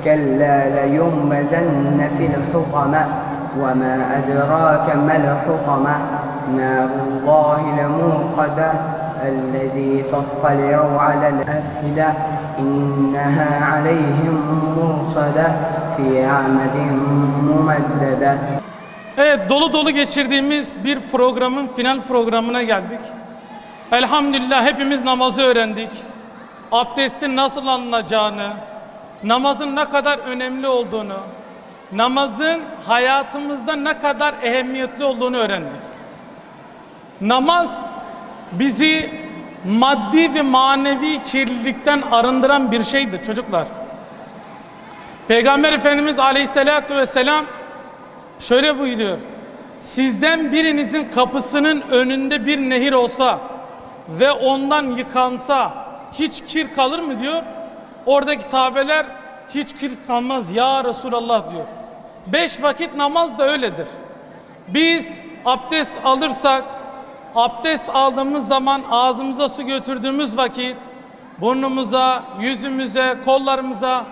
كلا لينبذن في الحطمة وما أدراك ما الحطمة نار الله الموقدة الذي تطلع على الأفئدة إنها عليهم مرصدة في عمد ممددة. Evet, dolu dolu geçirdiğimiz bir programın final programına geldik. Elhamdülillah hepimiz namazı öğrendik. Abdestin nasıl alınacağını, namazın ne kadar önemli olduğunu, namazın hayatımızda ne kadar ehemmiyetli olduğunu öğrendik. Namaz bizi maddi ve manevi kirlilikten arındıran bir şeydir çocuklar. Peygamber Efendimiz Aleyhisselatü Vesselam şöyle buyuruyor: sizden birinizin kapısının önünde bir nehir olsa ve ondan yıkansa hiç kir kalır mı diyor. Oradaki sahabeler hiç kir kalmaz ya Resulallah diyor. 5 vakit namaz da öyledir. Biz abdest alırsak, abdest aldığımız zaman ağzımıza su götürdüğümüz vakit burnumuza, yüzümüze, kollarımıza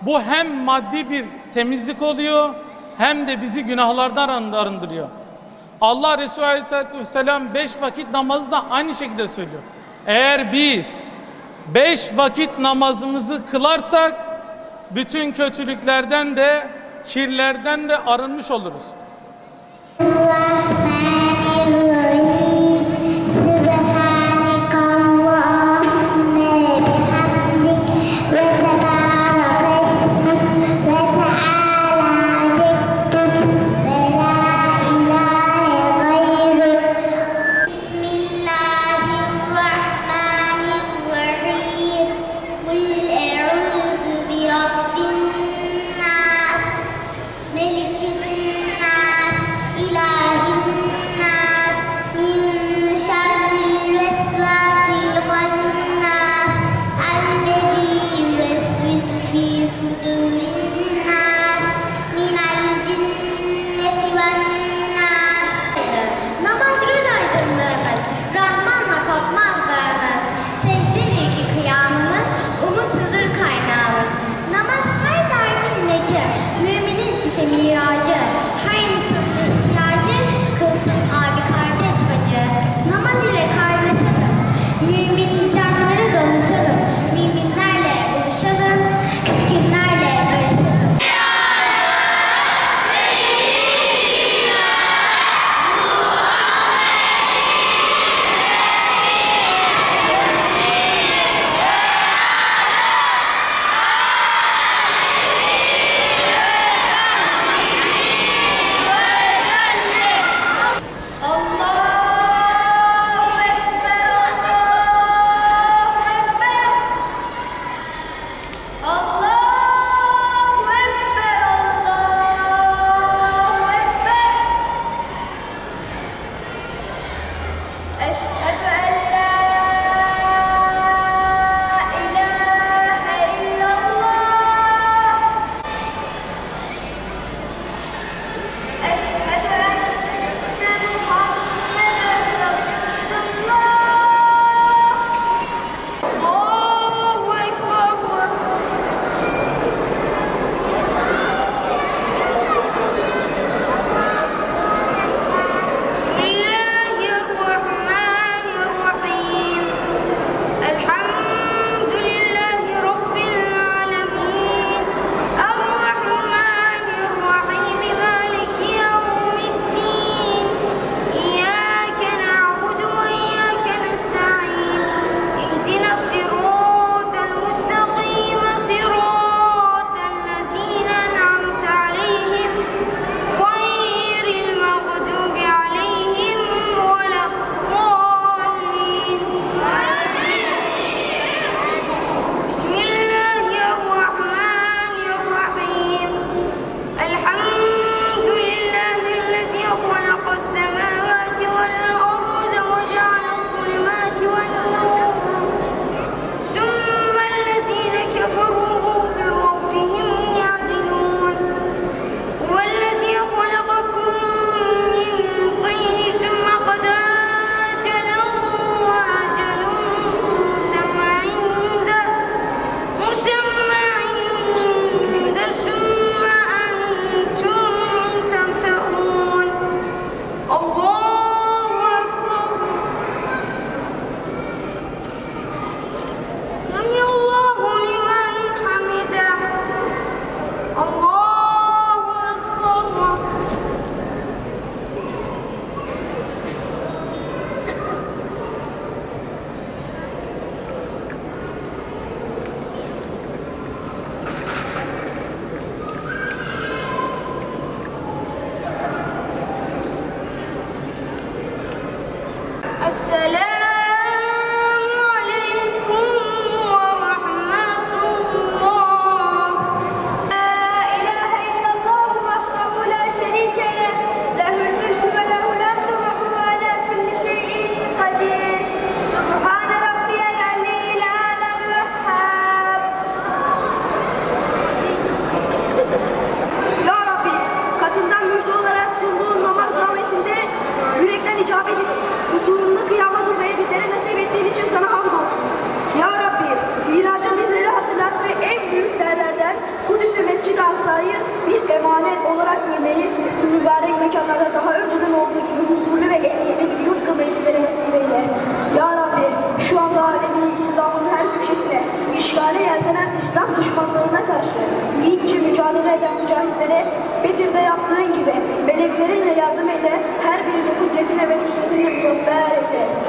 bu hem maddi bir temizlik oluyor hem de bizi günahlardan arındırıyor. Allah Resulü Aleyhisselatü Vesselam 5 vakit namazı da aynı şekilde söylüyor. Eğer biz 5 vakit namazımızı kılarsak bütün kötülüklerden de kirlerden de arınmış oluruz. ملك الناس İslam düşmanlarına karşı yiğitçe mücadele eden mücahitlere Bedir'de yaptığın gibi meleklerinle yardım eyle, her birini kudretine ve nusretine muzaffer eyle.